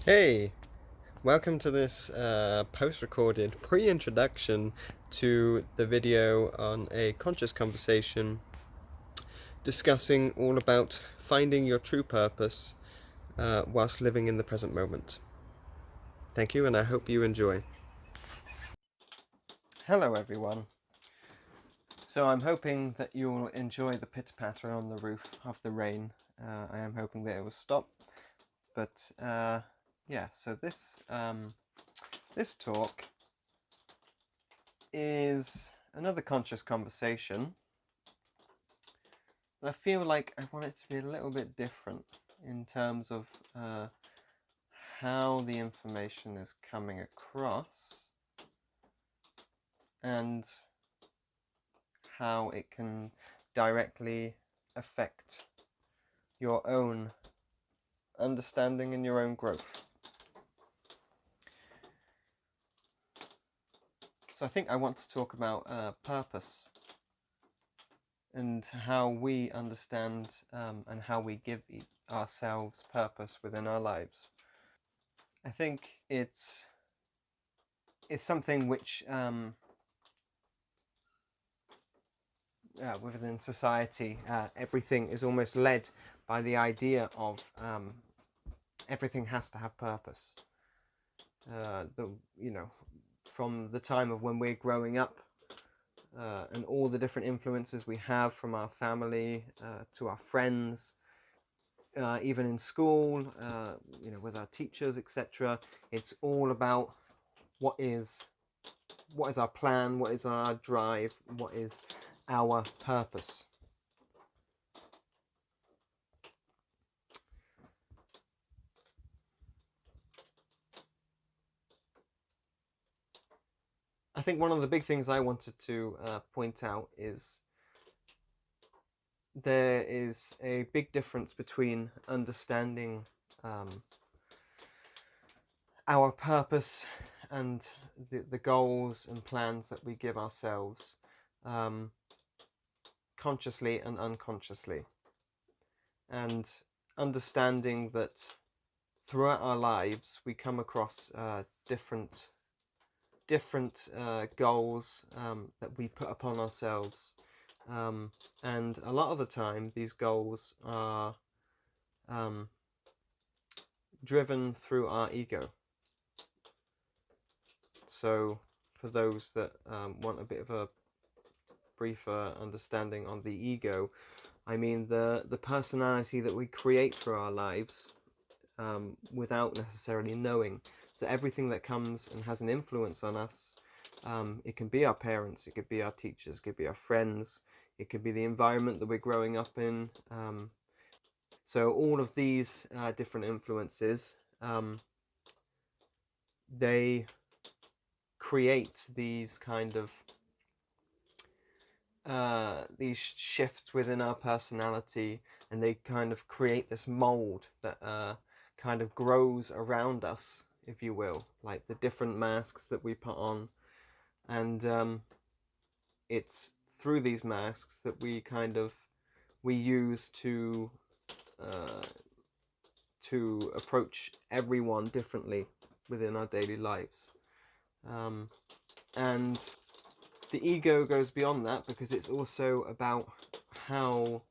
Hey, welcome to this post-recorded pre-introduction to the video on a conscious conversation discussing all about finding your true purpose whilst living in the present moment. Thank you, and I hope you enjoy. Hello everyone. So I'm hoping that you'll enjoy the pitter-patter on the roof of the rain. I am hoping that it will stop. But yeah, so this talk is another conscious conversation, but I feel like I want it to be a little bit different in terms of how the information is coming across and how it can directly affect your own understanding and your own growth. So I think I want to talk about purpose and how we understand and how we give ourselves purpose within our lives. I think it's something which within society, everything is almost led by the idea of everything has to have purpose. From the time of when we're growing up, and all the different influences we have from our family to our friends, even in school, with our teachers, etc. It's all about what is our plan, what is our drive, what is our purpose. I think one of the big things I wanted to point out is there is a big difference between understanding our purpose and the goals and plans that we give ourselves, consciously and unconsciously, and understanding that throughout our lives we come across different goals that we put upon ourselves, and a lot of the time these goals are driven through our ego. So for those that want a bit of a briefer understanding on the ego, I mean the personality that we create through our lives without necessarily knowing. So everything that comes and has an influence on us, it can be our parents, it could be our teachers, it could be our friends, it could be the environment that we're growing up in. So all of these different influences, they create these kind of these shifts within our personality, and they kind of create this mold that kind of grows around us, if you will, like the different masks that we put on. And it's through these masks that we use to approach everyone differently within our daily lives. And the ego goes beyond that, because it's also about how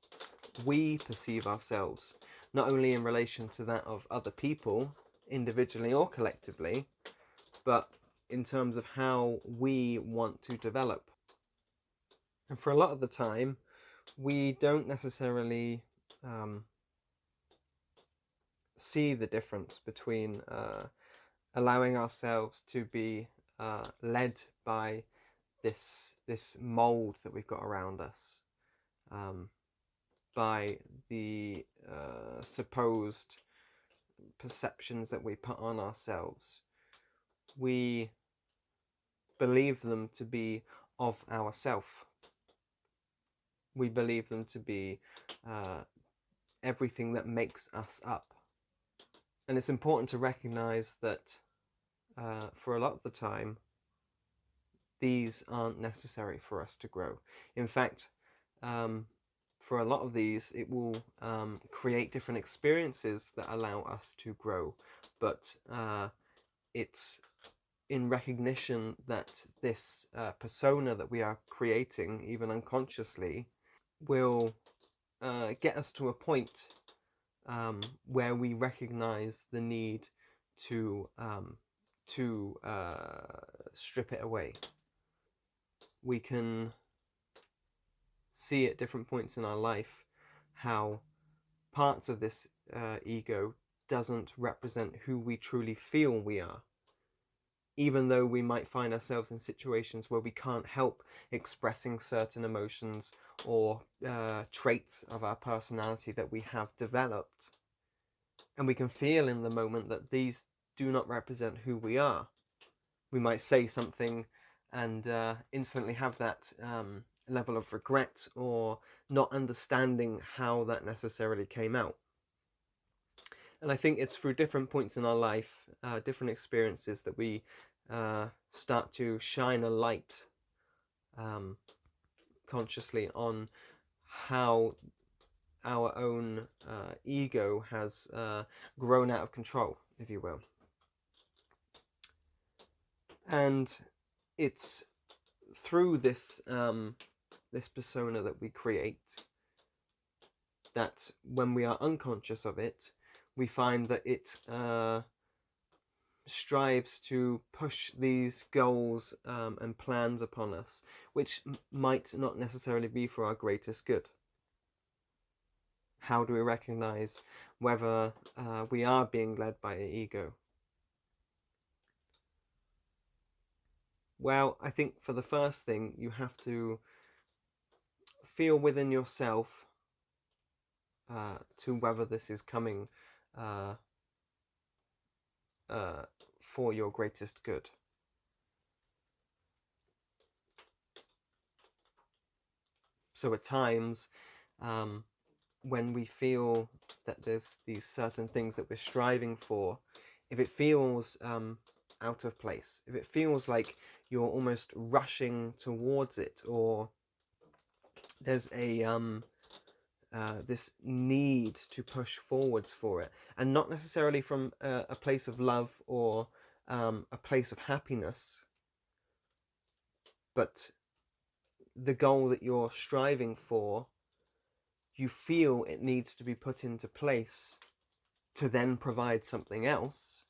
we perceive ourselves, not only in relation to that of other people, individually or collectively, but in terms of how we want to develop. And for a lot of the time, we don't necessarily see the difference between allowing ourselves to be led by this mold that we've got around us, by the supposed perceptions that we put on ourselves. We believe them to be of ourself. We believe them to be everything that makes us up. And it's important to recognize that for a lot of the time, these aren't necessary for us to grow. In fact, for a lot of these, it will create different experiences that allow us to grow. but it's in recognition that this persona that we are creating, even unconsciously, will get us to a point where we recognize the need to strip it away. We can see at different points in our life how parts of this ego doesn't represent who we truly feel we are, even though we might find ourselves in situations where we can't help expressing certain emotions or traits of our personality that we have developed. And we can feel in the moment that these do not represent who we are. We might say something and instantly have that level of regret or not understanding how that necessarily came out. And I think it's through different points in our life, different experiences, that we start to shine a light consciously on how our own ego has grown out of control, if you will. And it's through this this persona that we create that when we are unconscious of it, we find that it strives to push these goals and plans upon us, which might not necessarily be for our greatest good. How do we recognize whether we are being led by an ego? Well, I think for the first thing, you have to feel within yourself to whether this is coming for your greatest good. So at times, when we feel that there's these certain things that we're striving for, if it feels out of place, if it feels like you're almost rushing towards it, or there's a this need to push forwards for it, and not necessarily from a place of love or a place of happiness, but the goal that you're striving for, you feel it needs to be put into place to then provide something else.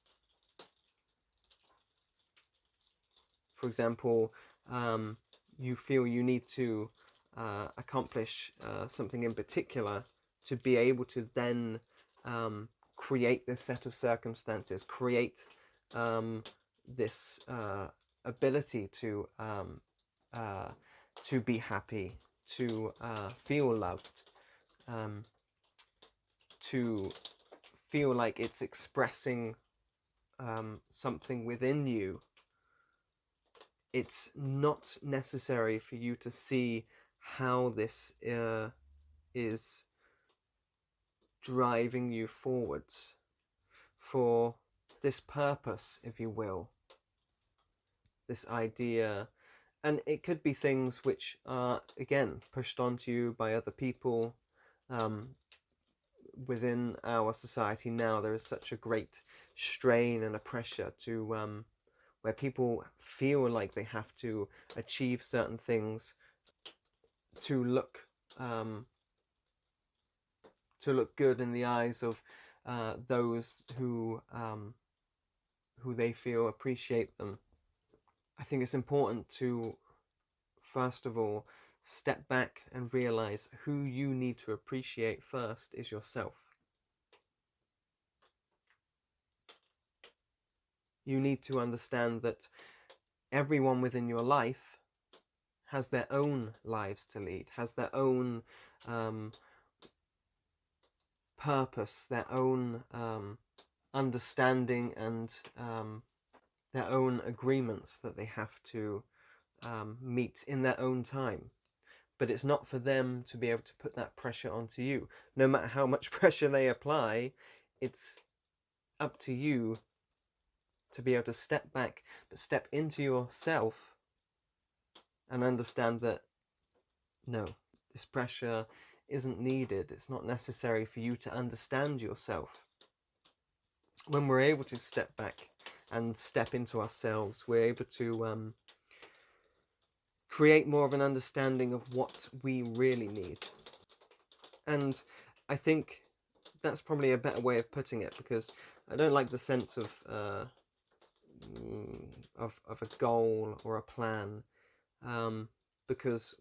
For example, you feel you need to accomplish something in particular to be able to then create this set of circumstances, create this ability to be happy, to feel loved, to feel like it's expressing something within you. It's not necessary for you to see how this is driving you forwards for this purpose, if you will, this idea. And it could be things which are, again, pushed onto you by other people. Within our society now, there is such a great strain and a pressure to where people feel like they have to achieve certain things to look good in the eyes of those who they feel appreciate them. I think it's important to, first of all, step back and realize who you need to appreciate first is yourself. You need to understand that everyone within your life has their own lives to lead, has their own purpose, their own understanding, and their own agreements that they have to meet in their own time. But it's not for them to be able to put that pressure onto you. No matter how much pressure they apply, it's up to you to be able to step back, but step into yourself and understand that, no, this pressure isn't needed. It's not necessary for you to understand yourself. when we're able to step back and step into ourselves, we're able to create more of an understanding of what we really need. And I think that's probably a better way of putting it, because I don't like the sense of a goal or a plan, because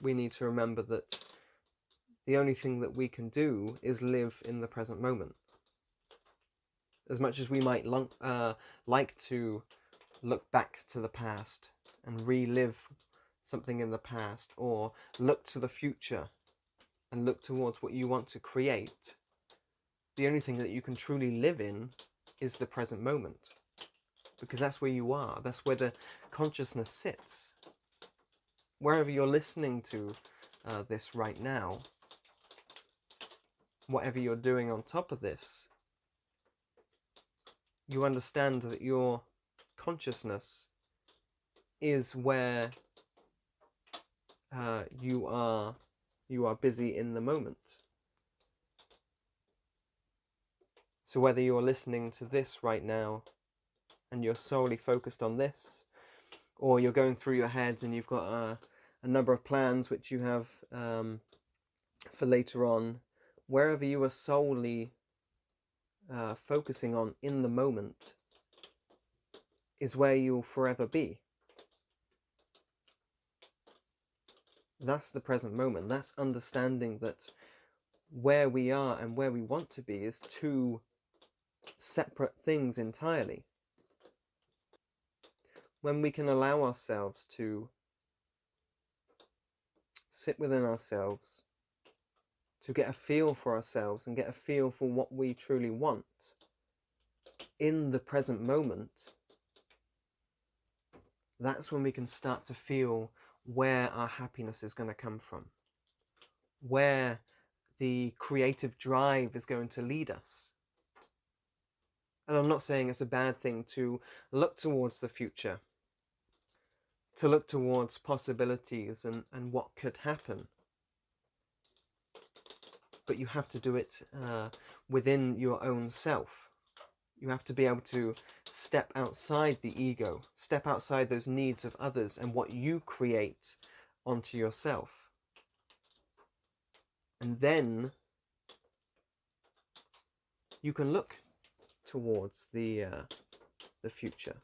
we need to remember that the only thing that we can do is live in the present moment. As much as we might like to look back to the past and relive something in the past, or look to the future and look towards what you want to create, the only thing that you can truly live in is the present moment, because that's where you are. That's where the consciousness sits. Wherever you're listening to this right now, whatever you're doing on top of this, you understand that your consciousness is where you are busy in the moment. So whether you're listening to this right now and you're solely focused on this, or you're going through your head and you've got a number of plans which you have for later on, wherever you are solely focusing on in the moment is where you'll forever be. That's the present moment. That's understanding that where we are and where we want to be is two separate things entirely. When we can allow ourselves to sit within ourselves, to get a feel for ourselves and get a feel for what we truly want in the present moment, that's when we can start to feel where our happiness is going to come from, where the creative drive is going to lead us. And I'm not saying it's a bad thing to look towards the future, to look towards possibilities and what could happen. But you have to do it within your own self. You have to be able to step outside the ego, step outside those needs of others and what you create onto yourself. And then you can look towards the future.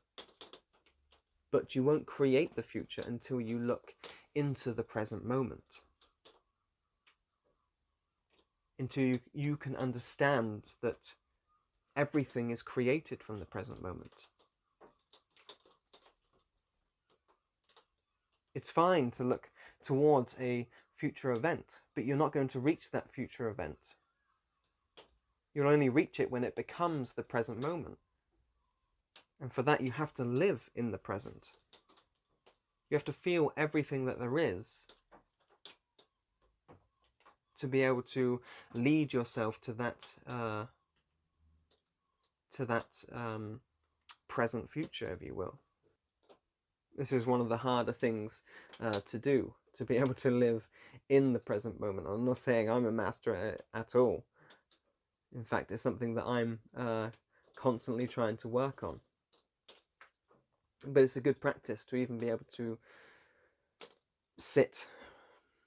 But you won't create the future until you look into the present moment. Until you can understand that everything is created from the present moment. It's fine to look towards a future event, but you're not going to reach that future event. You'll only reach it when it becomes the present moment. And for that, you have to live in the present. You have to feel everything that there is to be able to lead yourself to that present future, if you will. This is one of the harder things to do, to be able to live in the present moment. I'm not saying I'm a master at all. In fact, it's something that I'm constantly trying to work on. But it's a good practice to even be able to sit.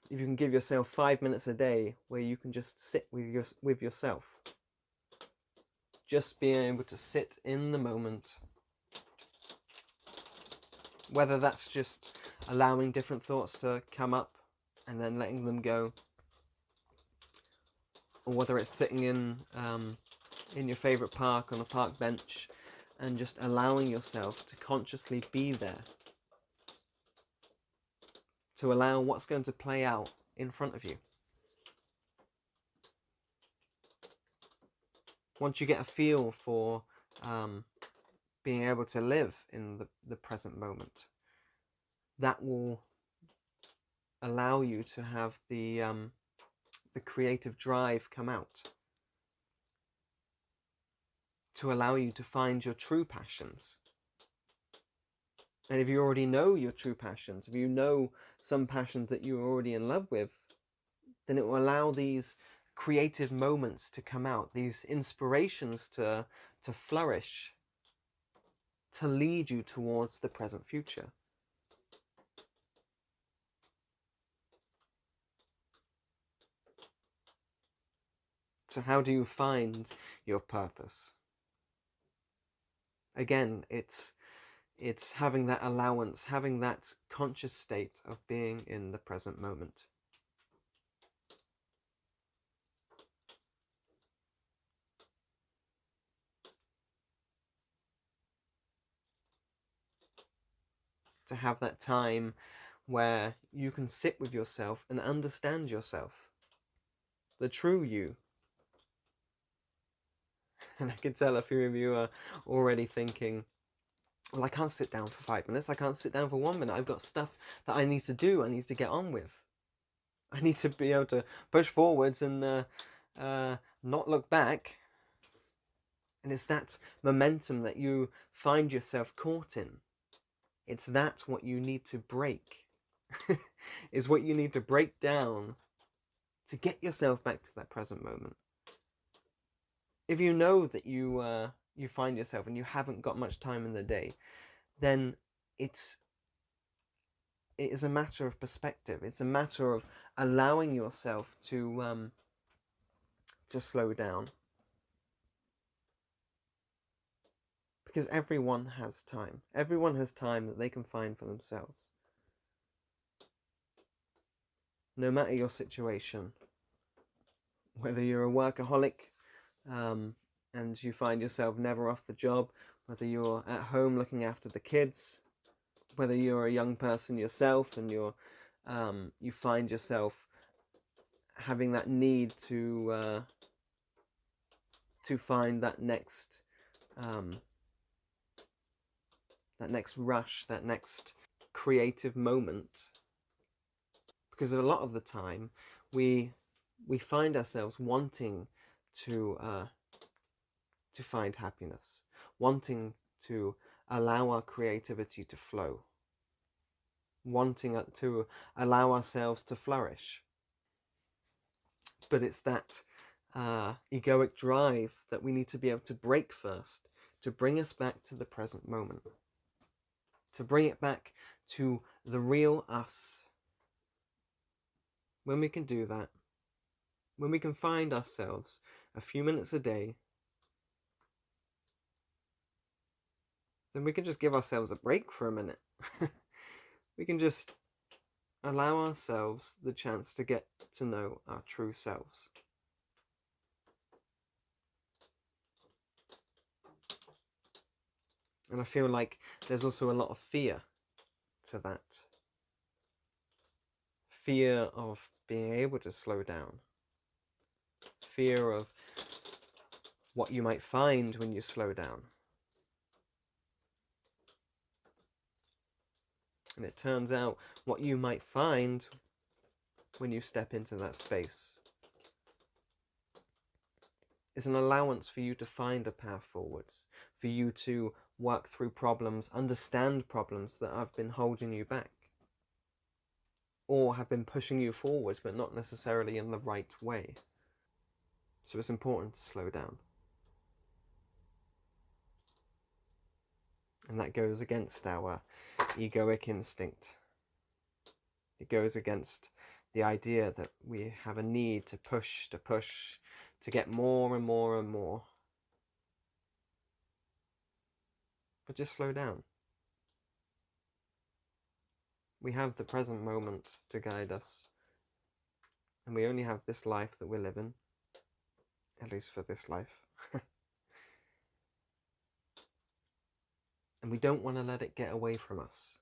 If you can give yourself 5 minutes a day where you can just sit with yourself. Just being able to sit in the moment. Whether that's just allowing different thoughts to come up and then letting them go, or whether it's sitting in your favourite park on a park bench and just allowing yourself to consciously be there, to allow what's going to play out in front of you. Once you get a feel for being able to live in the present moment, that will allow you to have the creative drive come out, to allow you to find your true passions. And if you already know your true passions, if you know some passions that you're already in love with, then it will allow these creative moments to come out, these inspirations to to flourish, to lead you towards the present future. So how do you find your purpose? Again, it's having that allowance, having that conscious state of being in the present moment. To have that time where you can sit with yourself and understand yourself, the true you. And I can tell a few of you are already thinking, well, I can't sit down for 5 minutes, I can't sit down for 1 minute, I've got stuff that I need to do, I need to get on with. I need to be able to push forwards and not look back. And it's that momentum that you find yourself caught in. It's that what you need to break. Is what you need to break down to get yourself back to that present moment. If you know that you find yourself and you haven't got much time in the day, then it is a matter of perspective. It's a matter of allowing yourself to slow down. Because everyone has time. Everyone has time that they can find for themselves. No matter your situation, whether you're a workaholic and you find yourself never off the job, whether you're at home looking after the kids, whether you're a young person yourself and you find yourself having that need to find that next rush, that next creative moment. Because a lot of the time we find ourselves wanting to find happiness, wanting to allow our creativity to flow, wanting to allow ourselves to flourish. But it's that egoic drive that we need to be able to break first, to bring us back to the present moment, to bring it back to the real us. When we can do that, when we can find ourselves a few minutes a day, then we can just give ourselves a break for a minute. We can just allow ourselves the chance to get to know our true selves. And I feel like there's also a lot of fear to that. Fear of being able to slow down. Fear of what you might find when you slow down. And it turns out what you might find when you step into that space is an allowance for you to find a path forwards, for you to work through problems, understand problems that have been holding you back, or have been pushing you forwards, but not necessarily in the right way. So it's important to slow down. And that goes against our egoic instinct. It goes against the idea that we have a need to push, to get more and more and more. But just slow down. We have the present moment to guide us. And we only have this life that we're living. At least for this life. And we don't want to let it get away from us.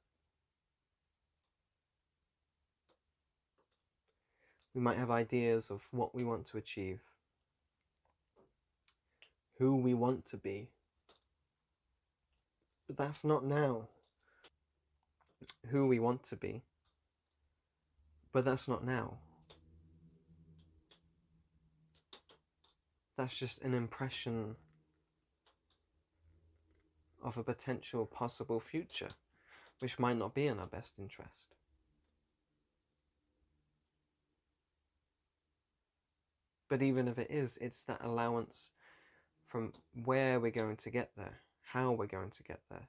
We might have ideas of what we want to achieve, who we want to be, but that's not now. Who we want to be, but that's not now. That's just an impression of a potential possible future, which might not be in our best interest. But even if it is, it's that allowance from where we're going to get there, how we're going to get there.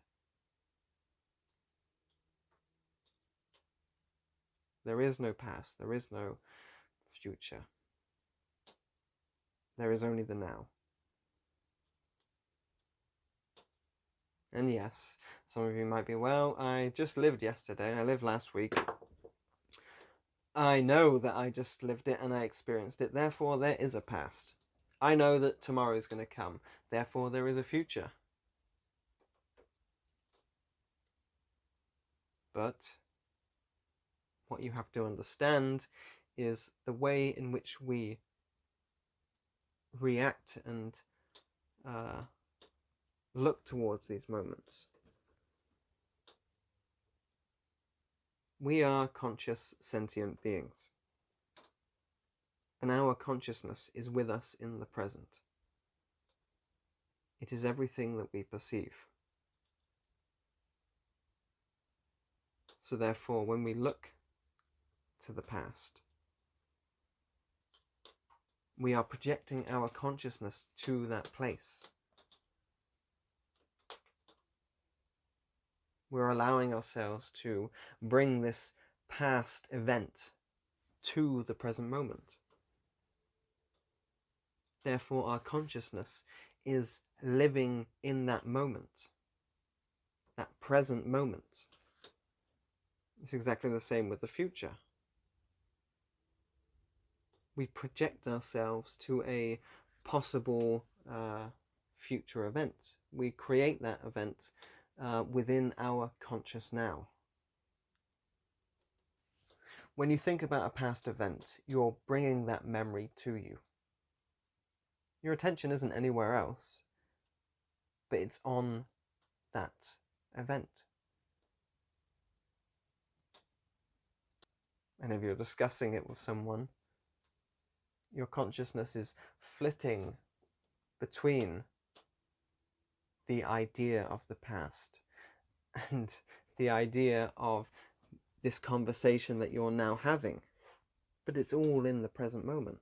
There is no past, there is no future. There is only the now. And yes, some of you might be, well, I just lived yesterday, I lived last week. I know that I just lived it and I experienced it, therefore there is a past. I know that tomorrow is going to come, therefore there is a future. But what you have to understand is the way in which we react and look towards these moments. We are conscious, sentient beings, and our consciousness is with us in the present. It is everything that we perceive. So therefore, when we look to the past, we are projecting our consciousness to that place. We're allowing ourselves to bring this past event to the present moment. Therefore, our consciousness is living in that moment, that present moment. It's exactly the same with the future. We project ourselves to a possible future event. We create that event within our conscious now. When you think about a past event, you're bringing that memory to you. Your attention isn't anywhere else, but it's on that event. And if you're discussing it with someone, your consciousness is flitting between the idea of the past and the idea of this conversation that you're now having. But it's all in the present moment.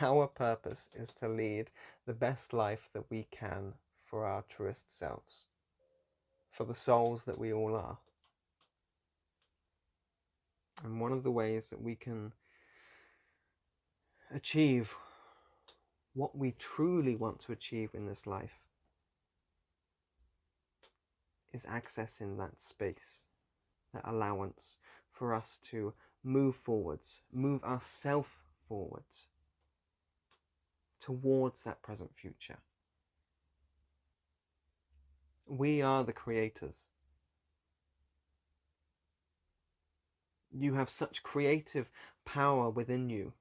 Our purpose is to lead the best life that we can for our truest selves, for the souls that we all are. And one of the ways that we can achieve what we truly want to achieve in this life is accessing that space, that allowance for us to move forwards, move ourselves forwards towards that present future. We are the creators. You have such creative power within you,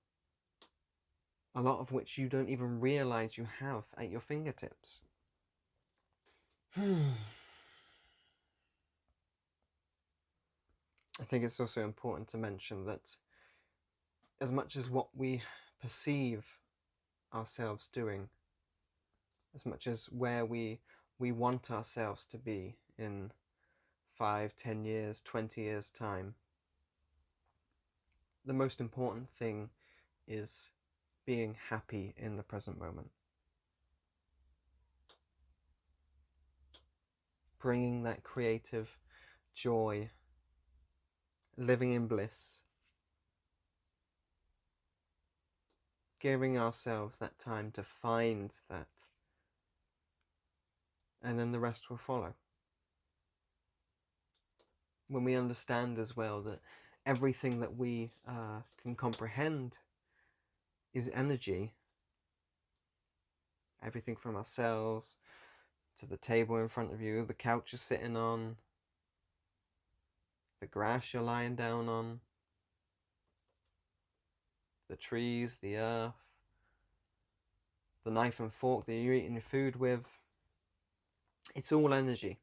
a lot of which you don't even realize you have at your fingertips. I think it's also important to mention that as much as what we perceive ourselves doing, as much as where we want ourselves to be in 5, 10 years, 20 years time, the most important thing is being happy in the present moment. Bringing that creative joy, living in bliss, giving ourselves that time to find that, and then the rest will follow. When we understand as well that everything that we can comprehend is energy, everything from ourselves to the table in front of you, the couch you're sitting on, the grass you're lying down on, the trees, the earth, the knife and fork that you're eating your food with, it's all energy.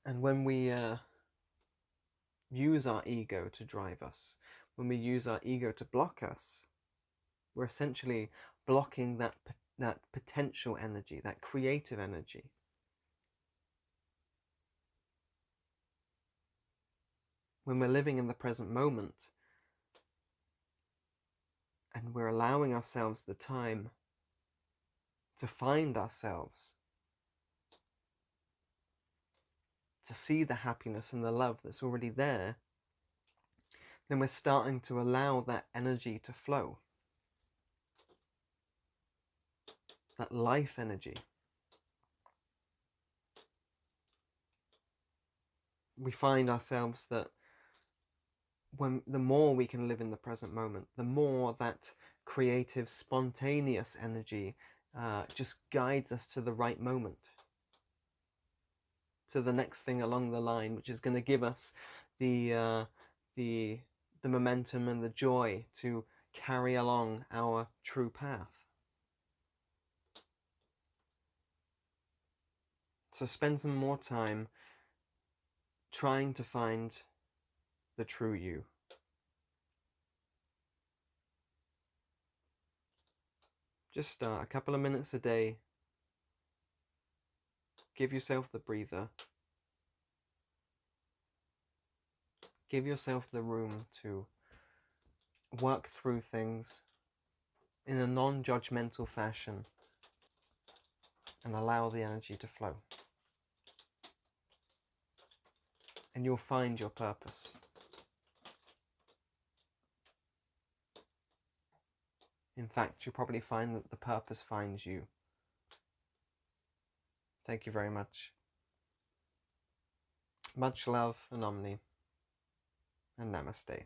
And when we use our ego to drive us, when we use our ego to block us, we're essentially blocking that potential energy, that creative energy. When we're living in the present moment and we're allowing ourselves the time to find ourselves, to see the happiness and the love that's already there, then we're starting to allow that energy to flow, that life energy. We find ourselves that the more we can live in the present moment, the more that creative, spontaneous energy just guides us to the right moment, to the next thing along the line, which is going to give us the momentum and the joy to carry along our true path. So spend some more time trying to find the true you. Just start a couple of minutes a day. Give yourself the breather. Give yourself the room to work through things in a non-judgmental fashion and allow the energy to flow. And you'll find your purpose. In fact, you'll probably find that the purpose finds you. Thank you very much. Much love and Omni, and Namaste.